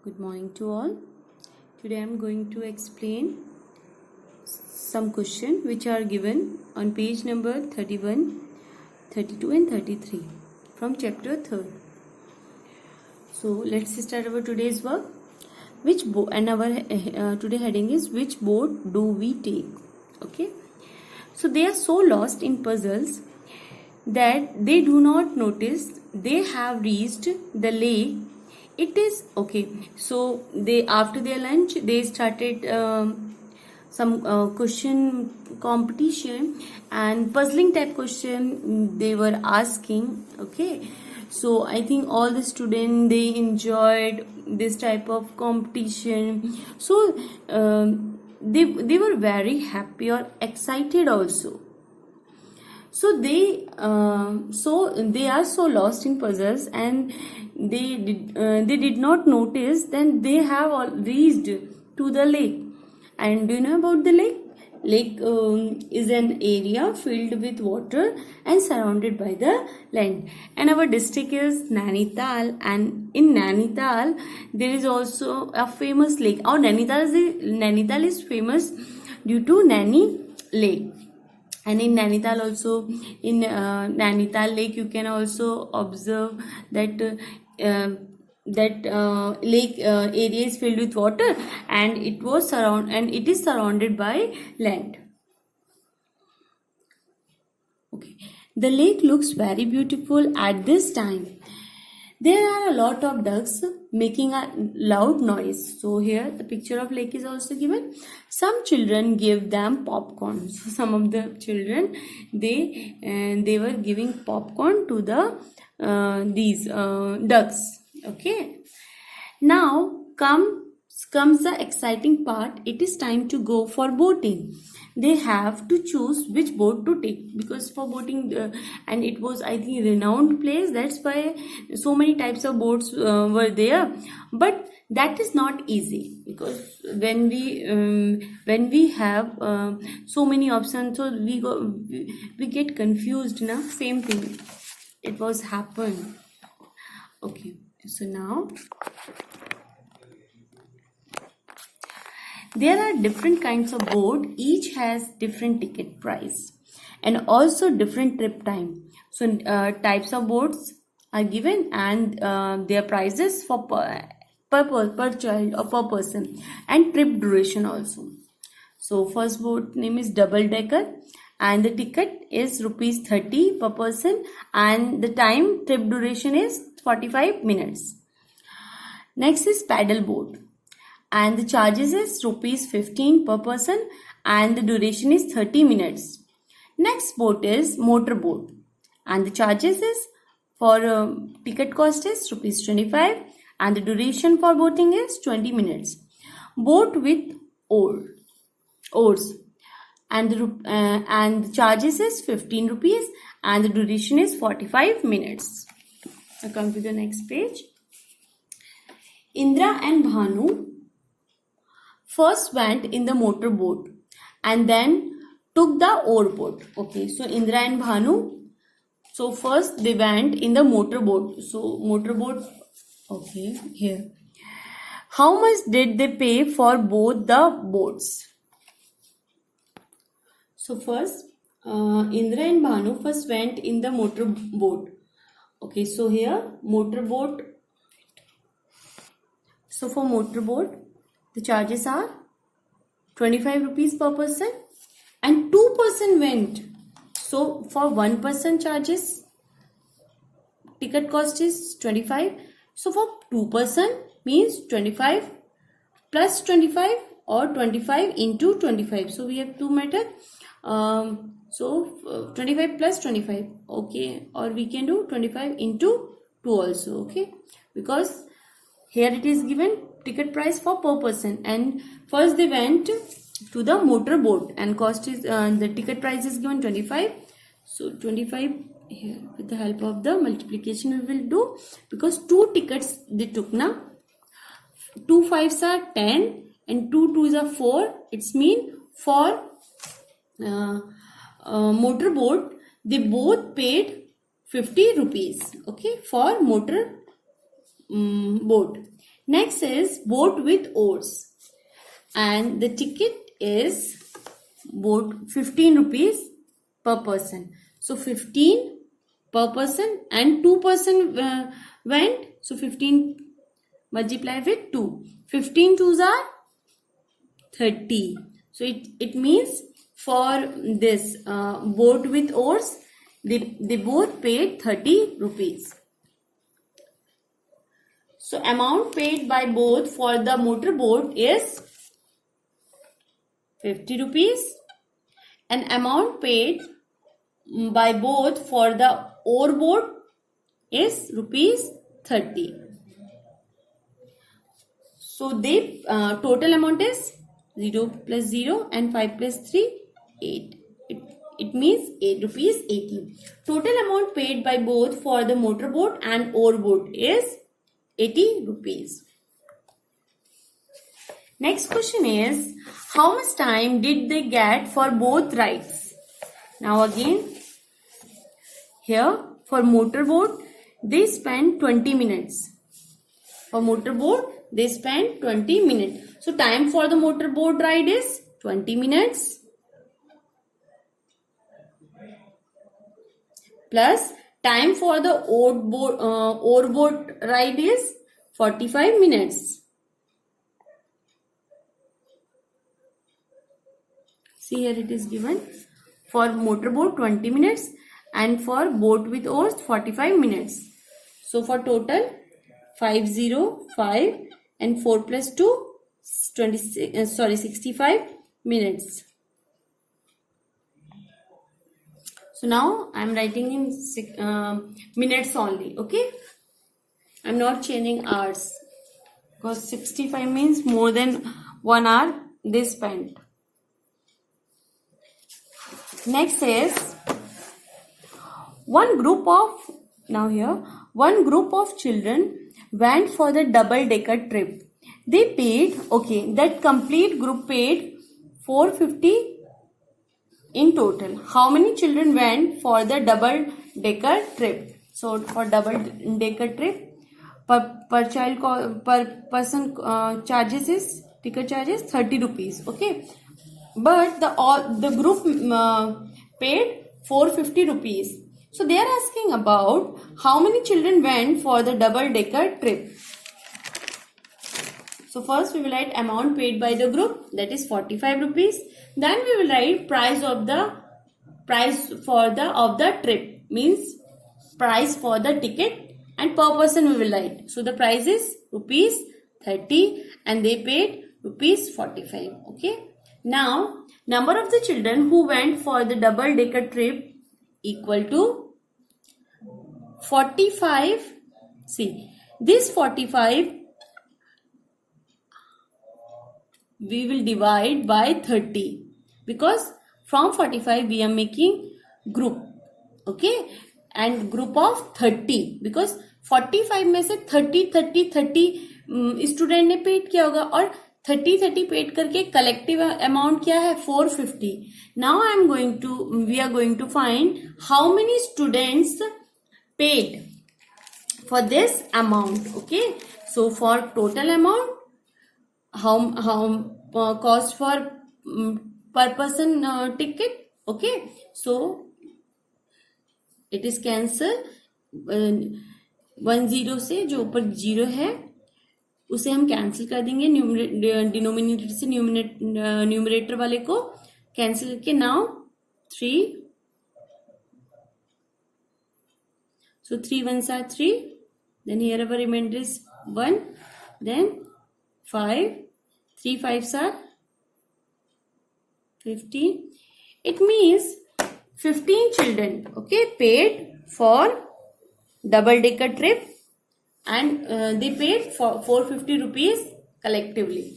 Good morning to all. Today I am going to explain some questions which are given on page number 31, 32 and 33 from chapter 3rd. So let's start our today's work. Which boat and our today heading is which boat do we take? Okay. So they are so lost in puzzles that they do not notice they have reached the lake. It is okay. So they after their lunch they started some question competition and puzzling type question they were asking. Okay. So I think all the students they enjoyed this type of competition. So they were very happy or excited also. So they are so lost in puzzles and they did not notice that they have all reached to the lake. And do you know about the lake? Lake is an area filled with water and surrounded by the land. And our district is Nainital, and in Nainital there is also a famous lake. Our Nainital is famous due to Naini Lake. And in Nainital also, in Nainital Lake, you can also observe that lake area is filled with water, and it is surrounded by land. Okay, the lake looks very beautiful at this time. There are a lot of ducks making a loud noise. So here the picture of lake is also given. Some children give them popcorn. So some of the children they were giving popcorn to the these ducks. Okay. Now comes the exciting part. It is time to go for boating. They have to choose which boat to take, because for boating and it was, I think, renowned place. That's why so many types of boats were there. But that is not easy, because when we have so many options, so we get confused. Now same thing it was happened. Okay, so now there are different kinds of boat. Each has different ticket price and also different trip time. So types of boats are given, and their prices for per child or per person, and trip duration also. So first boat name is double decker, and the ticket is rupees 30 per person, and the time trip duration is 45 minutes. Next is paddle boat, and the charges is rupees 15 per person, and the duration is 30 minutes. Next boat is motor boat, and the charges is for ticket cost is rupees 25, and the duration for boating is 20 minutes. Boat with oars, and the charges is 15 rupees, and the duration is 45 minutes. Now come to the next page. Indra and Bhanu first went in the motor boat and then took the oar boat. Okay, so Indra and Bhanu, so first they went in the motor boat. So motor boat, okay, here. How much did they pay for both the boats? So first Indra and Bhanu first went in the motor boat. Okay, so here motor boat. So for motor boat, the charges are 25 rupees per person, and 2 person went. So for 1 person charges, ticket cost is 25. So for 2 person means 25 plus 25 or 25 into 25. So we have two methods. So 25 plus 25. Okay, or we can do 25 into 2 also. Okay, because here it is given ticket price for per person, and first they went to the motor boat, and cost is the ticket price is given 25. So 25 here, with the help of the multiplication we will do, because 2 tickets they took now. 2 5s are 10 and 2 2s are 4. It's mean for motor boat they both paid 50 rupees. Okay, for motor boat. Next is boat with oars, and the ticket is boat 15 rupees per person. So 15 per person, and 2 person went, so 15 multiply with 2. 15 twos are 30. So it means for this boat with oars, they both paid 30 rupees. So amount paid by both for the motor boat is 50 rupees, and amount paid by both for the oar boat is rupees 30. So they total amount is 0 plus 0 and 5 plus 3, 8. It means 8 rupees 80. Total amount paid by both for the motor boat and oar boat is 80 rupees. Next question is, how much time did they get for both rides? Now again, here for motor boat, they spent 20 minutes. For motor boat, they spent 20 minutes. So time for the motor boat ride is 20 minutes. Plus time for the oar boat ride is 45 minutes. See, here it is given. For motor boat 20 minutes and for boat with oars 45 minutes. So for total 505 and 4 plus 2 65 minutes. So now I am writing in minutes only. Okay, I am not changing hours, because 65 means more than 1 hour they spent. Next is one group of children went for the double-decker trip. They paid, that complete group paid 450 in total. How many children went for the double-decker trip? So for double-decker trip, per child, per person charges is, ticket charges 30 rupees. Okay, but the group paid 450 rupees. So they are asking about how many children went for the double-decker trip. So first we will write amount paid by the group, that is 45 rupees. Then we will write price for the trip, means price for the ticket, and per person we will write. So the price is rupees 30 and they paid rupees 45. Okay. Now number of the children who went for the double-decker trip equal to 45. See, this 45 we will divide by 30, because from 45 we are making group. Okay, and group of 30, because 45 में से 30 student ने paid किया होगा, और 30 paid करके collective amount क्या है 450. Now we are going to find how many students paid for this amount. Okay, so for total amount, how cost for per person ticket. Okay, so it is cancel. 10 से जो ऊपर 0 है उसे हम cancel कर देंगे, डिनोमिनेटर से numerator वाले को कैंसिल करके. Now 3, so 3 ones are 3, then here our remainder is 1, then 5, 3 5s are 15. It means 15 children, okay, paid for double-decker trip, and they paid for 450 rupees collectively.